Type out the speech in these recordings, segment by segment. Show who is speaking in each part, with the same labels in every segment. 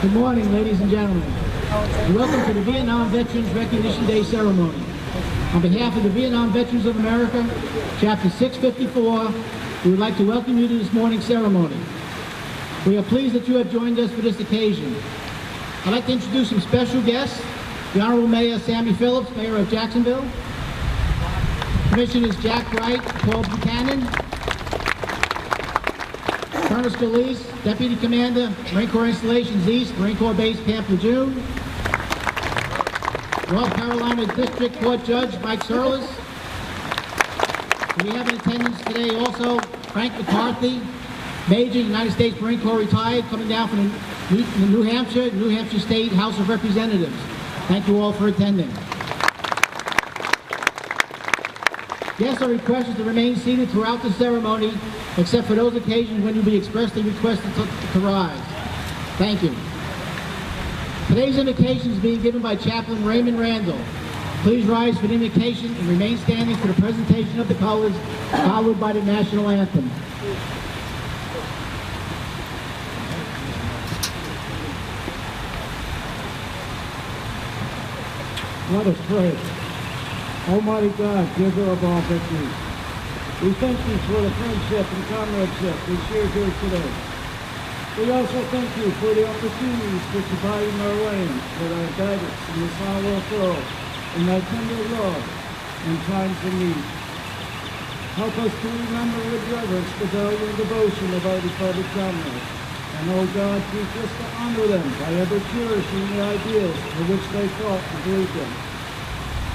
Speaker 1: Good morning, ladies and gentlemen. And welcome to the Vietnam Veterans Recognition Day ceremony. On behalf of the Vietnam Veterans of America, Chapter 654, we would like to welcome you to this morning's ceremony. We are pleased that you have joined us for this occasion. I'd like to introduce some special guests. The Honorable Mayor Sammy Phillips, Mayor of Jacksonville. Commissioners Jack Wright, Paul Buchanan. Colonel Scalise, Deputy Commander, Marine Corps Installations East, Marine Corps Base Camp Lejeune. North Carolina District Court Judge Mike Surlis. We have in attendance today also Frank McCarthy, Major, United States Marine Corps retired, coming down from the New Hampshire State House of Representatives. Thank you all for attending. Guests are requested to remain seated throughout the ceremony, except for those occasions when you'll be expressly requested to rise. Thank you. Today's invocation is being given by Chaplain Raymond Randall. Please rise for the invocation and remain standing for the presentation of the colors, followed by the national anthem. Let us pray. Almighty God, giver of all victories, we thank you for the friendship and comradeship we share here today. We also thank you for the opportunities for providing our land with our guidance in this hour of world and thy tender love in times of need. Help us to remember with reverence the value and devotion of our departed comrades. And, O God, teach us to honor them by ever cherishing the ideals for which they fought and believed in.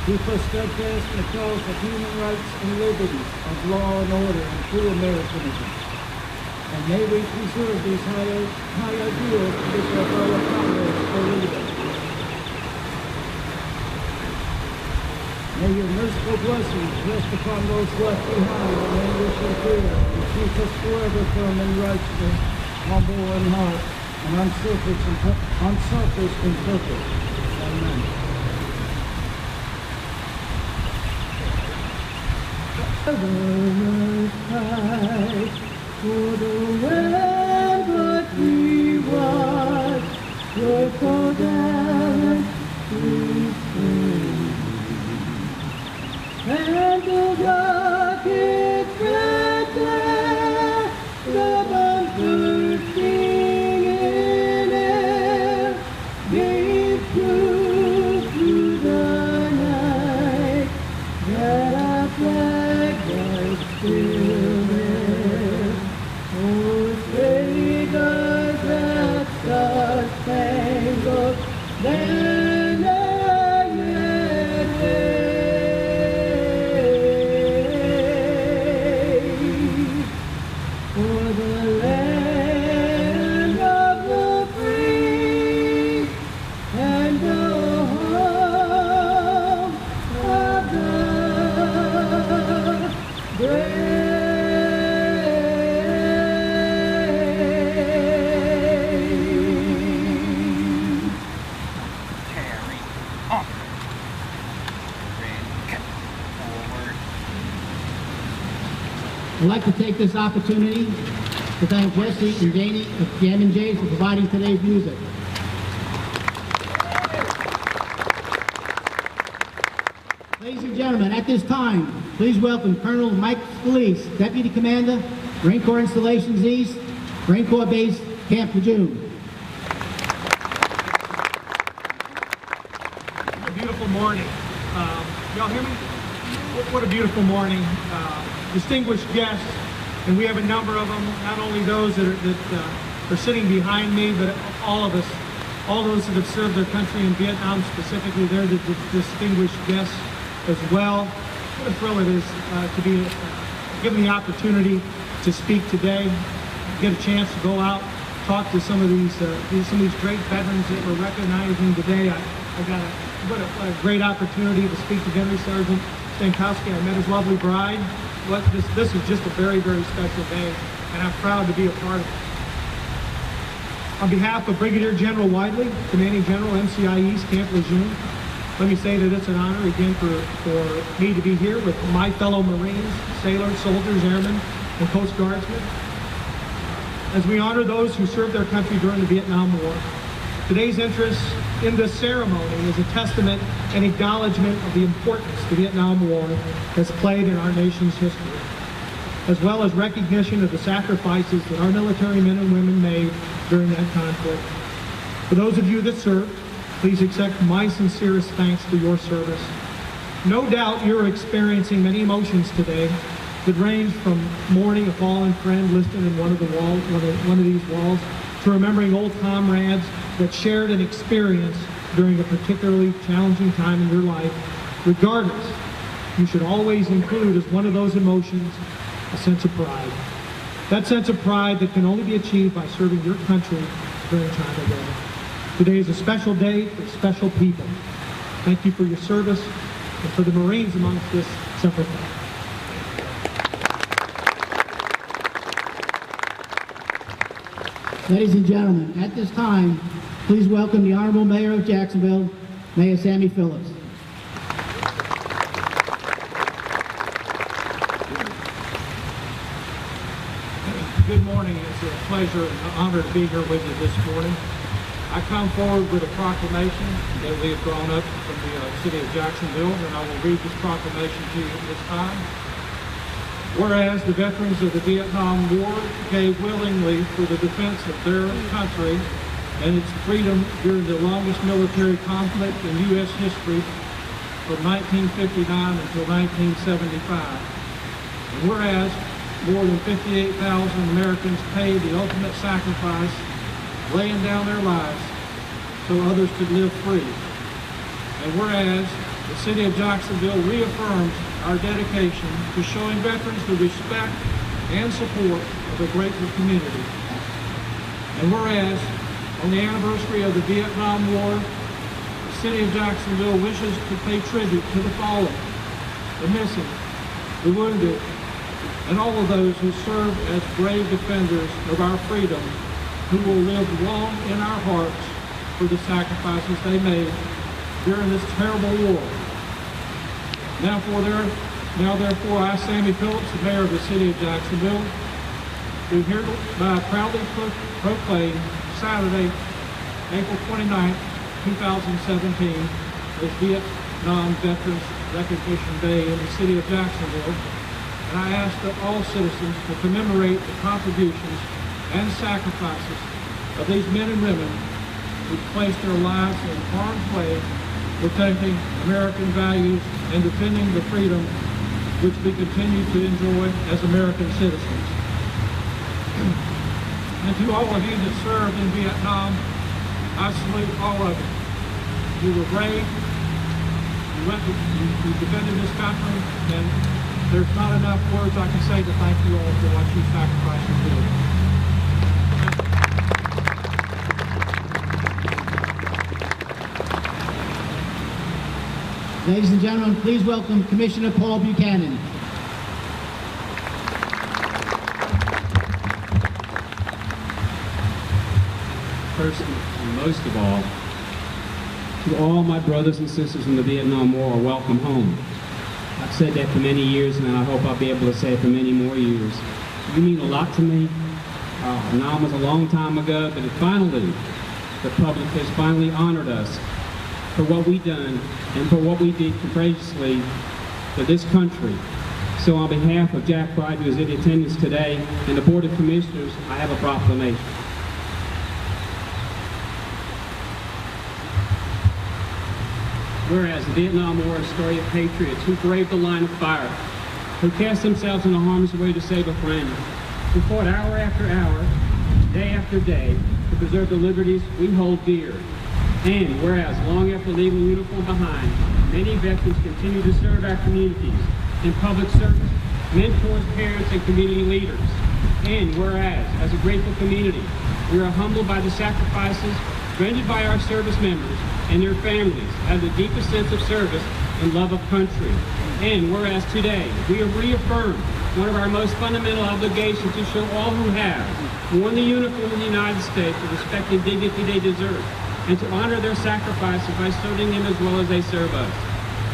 Speaker 1: Keep us steadfast in the cause of human rights and liberties, of law and order and true Americanism. And may we preserve these high ideals to which our fellow comrades believe in. May your merciful blessings rest upon those left behind in anguish and fear, and keep us forever firm in righteousness, humble in heart, and unselfish in purpose. Amen. For the land but we was, your forbearance we sing. And the rocket red glare, the bumpers singing air, gave proof through the night that our flag was still there. Oh, say does that star-spangled banner yet wave for the land of the free and the home of the brave. I'd like to take this opportunity to thank Jesse and Janie of Jam and Jays for providing today's music. Ladies and gentlemen, at this time, please welcome Colonel Mike Scalise, Deputy Commander, Marine Corps Installations East, Marine Corps Base Camp Lejeune.
Speaker 2: What a beautiful morning. Y'all hear me? What a beautiful morning. Distinguished guests, and we have a number of them, not only those that are sitting behind me, but all of us, all those that have served their country in Vietnam specifically. They're the distinguished guests as well. What a thrill it is to be given the opportunity to speak today, get a chance to go out, talk to some of these great veterans that we're recognizing today. What a great opportunity to speak to Gunnery Sergeant Stankowski. I met his lovely bride. This is just a very, very special day, and I'm proud to be a part of it. On behalf of Brigadier General Widely, Commanding General, MCIEAST Camp Lejeune, let me say that it's an honor again for me to be here with my fellow Marines, sailors, soldiers, airmen, and Coast Guardsmen, as we honor those who served their country during the Vietnam War. Today's interest in this ceremony is a testament and acknowledgement of the importance the Vietnam War has played in our nation's history, as well as recognition of the sacrifices that our military men and women made during that conflict. For those of you that served, please accept my sincerest thanks for your service. No doubt you're experiencing many emotions today that range from mourning a fallen friend listed in one of these walls, to remembering old comrades that shared an experience during a particularly challenging time in your life. Regardless, you should always include as one of those emotions a sense of pride. That sense of pride that can only be achieved by serving your country during time of war. Today is a special day for special people. Thank you for your service, and for the Marines amongst us, Semper Fi.
Speaker 3: Ladies and gentlemen, at this time, please welcome the Honorable Mayor of Jacksonville, Mayor Sammy Phillips.
Speaker 2: Good morning. It's a pleasure and an honor to be here with you this morning. I come forward with a proclamation that we have drawn up from the city of Jacksonville, and I will read this proclamation to you at this time. Whereas the veterans of the Vietnam War gave willingly for the defense of their country and its freedom during the longest military conflict in U.S. history from 1959 until 1975. And whereas more than 58,000 Americans paid the ultimate sacrifice, laying down their lives so others could live free. And whereas the city of Jacksonville reaffirms our dedication to showing veterans the respect and support of a grateful community. And whereas on the anniversary of the Vietnam War, the city of Jacksonville wishes to pay tribute to the fallen, the missing, the wounded, and all of those who served as brave defenders of our freedom, who will live long in our hearts for the sacrifices they made during this terrible war. Now therefore, I, Sammy Phillips, the mayor of the city of Jacksonville, do hereby proudly proclaim Saturday, April 29, 2017, as Vietnam Veterans Recognition Day in the city of Jacksonville. And I ask that all citizens to commemorate the contributions and sacrifices of these men and women who placed their lives in harm's way, protecting American values and defending the freedom which we continue to enjoy as American citizens. And to all of you that served in Vietnam, I salute all of you. You were brave, you defended this country, and there's not enough words I can say to thank you all for what you sacrificed and did.
Speaker 3: Ladies and gentlemen, please welcome Commissioner Paul Buchanan.
Speaker 4: First and most of all, to all my brothers and sisters in the Vietnam War, welcome home. I've said that for many years, and I hope I'll be able to say it for many more years. You mean a lot to me. Nam was a long time ago, but finally, the public has finally honored us for what we've done and for what we did courageously for this country. So on behalf of Jack Pride, who is in attendance today, and the Board of Commissioners, I have a proclamation. Whereas the Vietnam War is a story of patriots who braved the line of fire, who cast themselves into harm's way to save a friend, who fought hour after hour, day after day, to preserve the liberties we hold dear. And whereas, long after leaving uniform behind, many veterans continue to serve our communities in public service, mentors, parents, and community leaders. And whereas, as a grateful community, we are humbled by the sacrifices rendered by our service members and their families out of the deepest sense of service and love of country. And whereas today, we have reaffirmed one of our most fundamental obligations to show all who have worn the uniform in the United States the respect and dignity they deserve, and to honor their sacrifices by serving them as well as they serve us.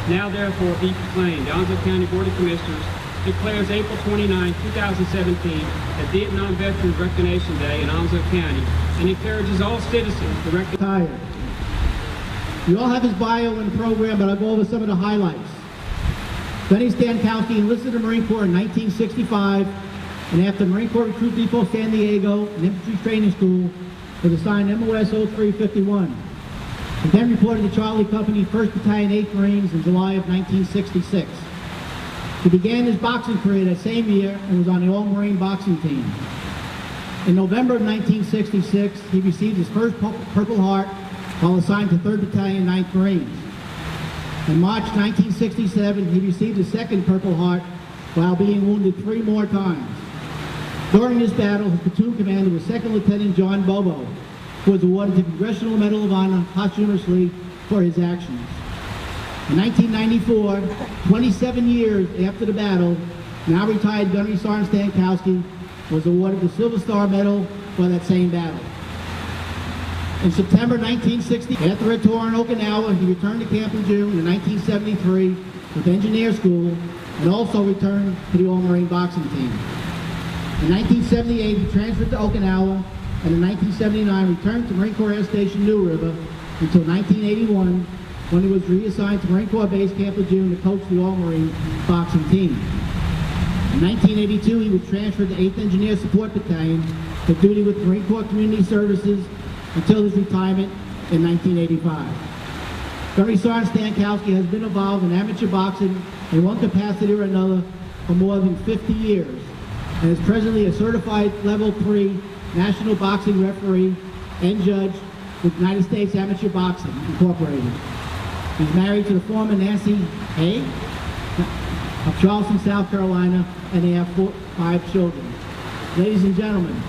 Speaker 4: Now therefore be proclaimed, the Onslow County Board of Commissioners declares April 29, 2017 as Vietnam Veterans Recognition Day in Onslow County and encourages all citizens to recognize.
Speaker 3: Retired. You all have his bio in the program, but I'll go over some of the highlights. Benny Stankowski enlisted in the Marine Corps in 1965, and after Marine Corps Recruit Depot San Diego and Infantry Training School, was assigned MOS 0351. He then reported to Charlie Company, 1st Battalion, 8th Marines in July of 1966. He began his boxing career that same year and was on the All-Marine boxing team. In November of 1966, he received his first Purple Heart while assigned to 3rd Battalion, 9th Marines. In March 1967, he received his second Purple Heart while being wounded 3 more times. During this battle, his platoon commander was 2nd Lieutenant John Bobo, who was awarded the Congressional Medal of Honor posthumously for his actions. In 1994, 27 years after the battle, now retired Gunnery Sergeant Stankowski was awarded the Silver Star Medal for that same battle. In September 1960, after a tour in Okinawa, he returned to camp in June in 1973 with engineer school and also returned to the All-Marine boxing team. In 1978, he transferred to Okinawa, and in 1979 returned to Marine Corps Air Station New River until 1981, when he was reassigned to Marine Corps Base Camp Lejeune to coach the All-Marine boxing team. In 1982, he was transferred to 8th Engineer Support Battalion for duty with Marine Corps Community Services until his retirement in 1985. Gunnery Sergeant Stankowski has been involved in amateur boxing in one capacity or another for more than 50 years and is presently a certified Level 3 National Boxing Referee and Judge with United States Amateur Boxing Incorporated. He's married to the former Nancy Hay of Charleston, South Carolina, and they have 5 children. Ladies and gentlemen,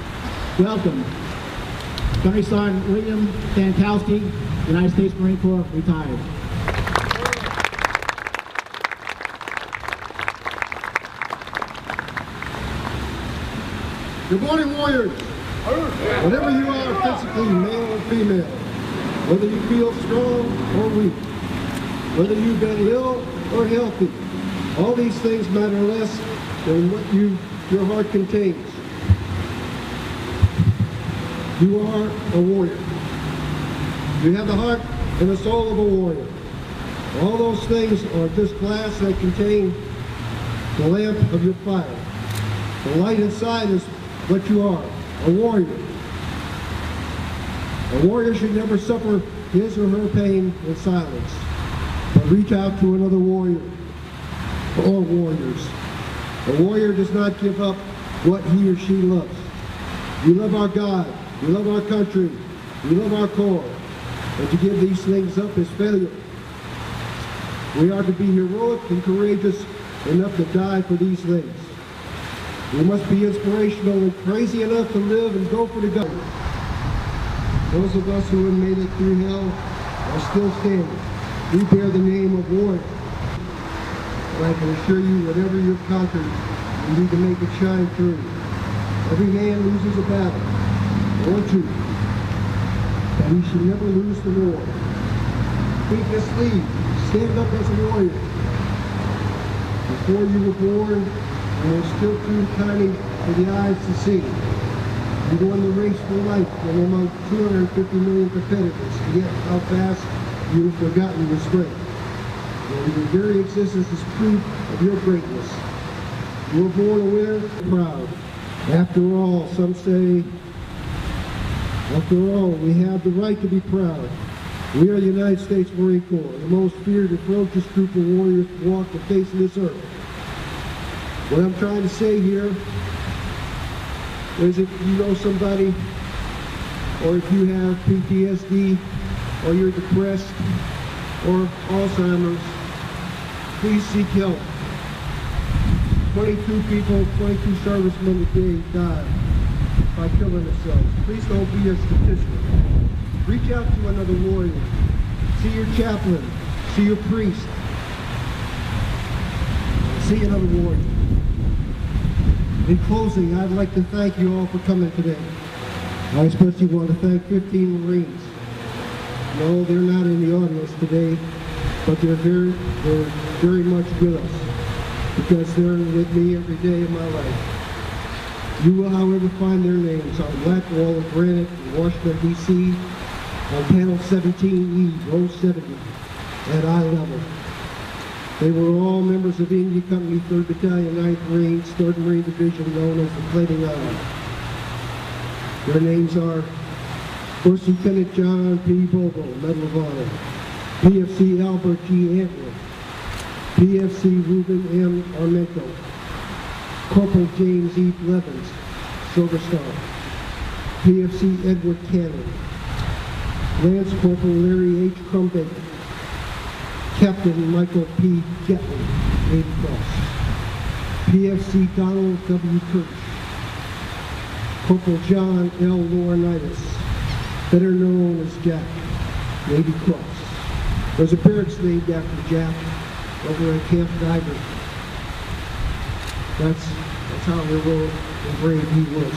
Speaker 3: welcome Gunnery Sergeant William Stankowski, United States Marine Corps, retired.
Speaker 5: Good morning, warriors. Whatever you are, physically, male or female, whether you feel strong or weak, whether you've been ill or healthy, all these things matter less than what your heart contains. You are a warrior. You have the heart and the soul of a warrior. All those things are just glass that contain the lamp of your fire. The light inside is what you are, a warrior. A warrior should never suffer his or her pain in silence, but reach out to another warrior, or warriors. A warrior does not give up what he or she loves. We love our God, we love our country, we love our Corps, and to give these things up is failure. We are to be heroic and courageous enough to die for these things. We must be inspirational and crazy enough to live and go for the gun. Those of us who have made it through hell are still standing. We bear the name of warrior. And I can assure you, whatever you've conquered, you need to make it shine through. Every man loses a battle, or 2, but he should never lose the war. Take this lead. Stand up as a warrior. Before you were born, you were still too tiny for the eyes to see. You won the race for life and among 250 million competitors, yet how fast you've forgotten your strength. Well, your very existence is proof of your greatness. You were born a winner, proud. After all, some say, after all, we have the right to be proud. We are the United States Marine Corps, the most feared and ferocious group of warriors to walk the face of this earth. What I'm trying to say here is if you know somebody, or if you have PTSD, or you're depressed, or Alzheimer's, please seek help. 22 people, 22 servicemen today died by killing themselves. Please don't be a statistic. Reach out to another warrior. See your chaplain. See your priest. See another warrior. In closing, I'd like to thank you all for coming today. I especially want to thank 15 Marines. No, they're not in the audience today, but they're very much with us because they're with me every day of my life. You will, however, find their names on black wall of granite in Washington, D.C., on panel 17E, row 70, at eye level. They were all members of India Company 3rd Battalion, 9th Marines, 3rd Marine Division, known as the Fighting Eye. Their names are First Lieutenant John P. Bobo, Medal of Honor; PFC Albert G. Antler; PFC Ruben M. Armento; Corporal James E. Blevins, Silver Star; PFC Edward Cannon; Lance Corporal Larry H. Crumbaker; Captain Michael P. Getley, Navy Cross; PFC Donald W. Kirsch; Corporal John L. Laurinaitis, better known as Jack, Navy Cross. There's a barracks named after Jack over at Camp Geiger. That's how heroic and brave he was.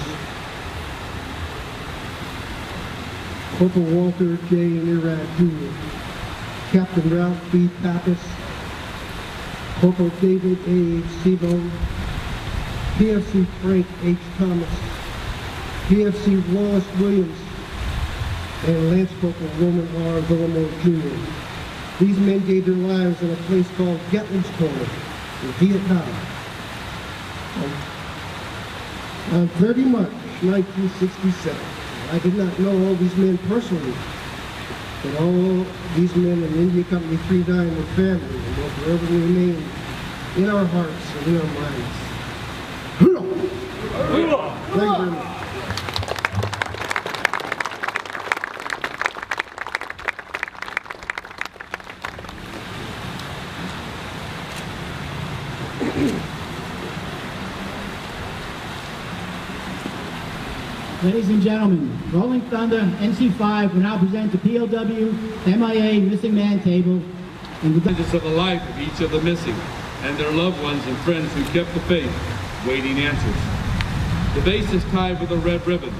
Speaker 5: Corporal Walter J. Nirad Jr., Captain Ralph B. Pappas, Corporal David A. Sebo, PFC Frank H. Thomas, PFC Wallace Williams, and Lance Corporal Roman R. Villamore Jr. These men gave their lives in a place called Gatlin's Corner in Vietnam. On 30 March 1967, I did not know all these men personally, but all these men in India Company 39 were family and will forever remain in our hearts and in our minds. Thank you very much.
Speaker 3: Ladies and gentlemen, Rolling Thunder NC5 will now present the POW MIA Missing Man Table.
Speaker 6: Of the life of each of the missing and their loved ones and friends who kept the faith, waiting answers. The base is tied with a red ribbon,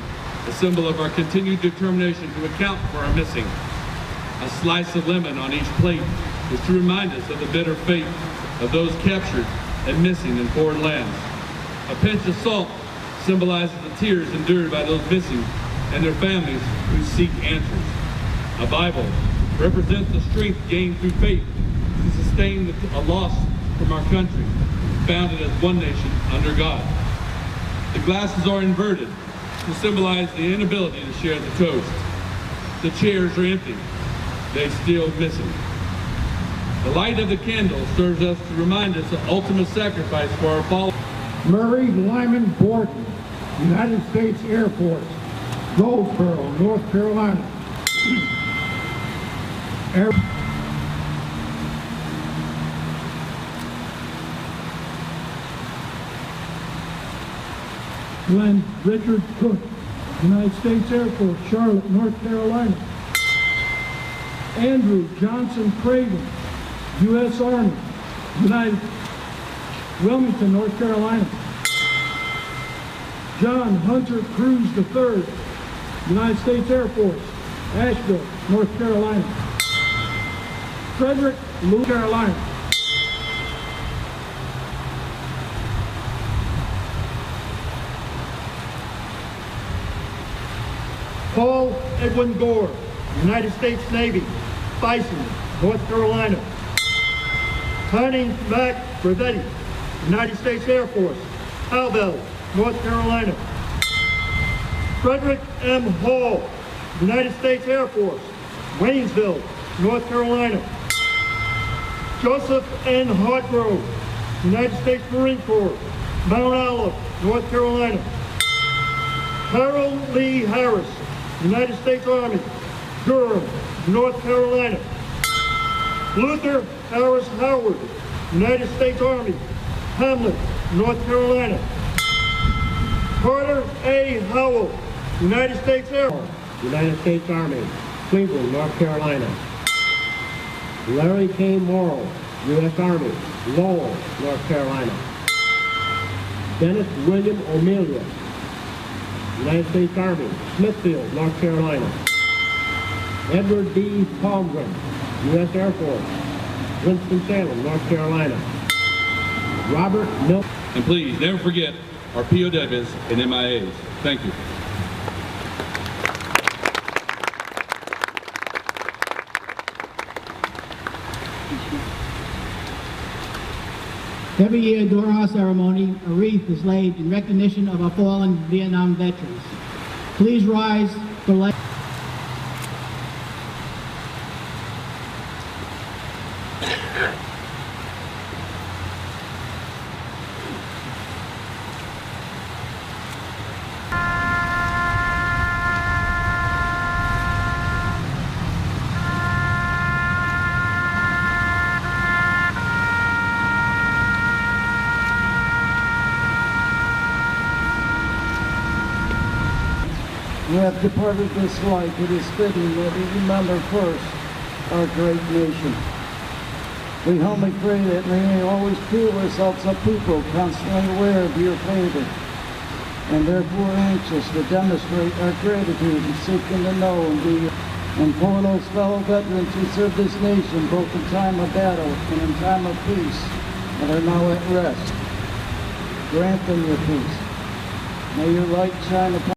Speaker 6: a symbol of our continued determination to account for our missing. A slice of lemon on each plate is to remind us of the bitter fate of those captured and missing in foreign lands. A pinch of salt symbolizes the tears endured by those missing and their families who seek answers. A Bible represents the strength gained through faith to sustain a loss from our country, founded as one nation under God. The glasses are inverted to symbolize the inability to share the toast. The chairs are empty, they still missing. The light of the candle serves us to remind us of ultimate sacrifice for our followers.
Speaker 1: Murray Lyman Borden, United States Air Force, Goldsboro, North Carolina. Glenn Richard Cook, United States Air Force, Charlotte, North Carolina. Andrew Johnson Craven, U.S. Army, Wilmington, North Carolina. John Hunter Cruz III, United States Air Force, Asheville, North Carolina. Frederick, North Carolina. Paul Edwin Gore, United States Navy, Bison, North Carolina. Connie Mac Brevetti, United States Air Force, Howell, North Carolina. Frederick M. Hall, United States Air Force, Waynesville, North Carolina. Joseph N. Hartgrove, United States Marine Corps, Mount Olive, North Carolina. Harold Lee Harris, United States Army, Durham, North Carolina. Luther Harris Howard, United States Army, Hamlet, North Carolina. Carter A. Howell, United States Air Force,
Speaker 7: United States Army, Cleveland, North Carolina. Larry K. Morrill, U.S. Army, Lowell, North Carolina. Dennis William O'Melia, United States Army, Smithfield, North Carolina. Edward D. Palmgren, U.S. Air Force, Winston-Salem, North Carolina. Robert Milton.
Speaker 6: And please, never forget our POWs and MIAs. Thank you.
Speaker 3: Every year during our ceremony, a wreath is laid in recognition of our fallen Vietnam veterans. Please rise for life.
Speaker 1: We have departed this life. It is fitting that we remember first our great nation. We humbly pray that we may always prove ourselves a people constantly aware of your favor, and therefore anxious to demonstrate our gratitude and seeking to know and be and for those fellow veterans who served this nation both in time of battle and in time of peace and are now at rest. Grant them your peace. May your light shine upon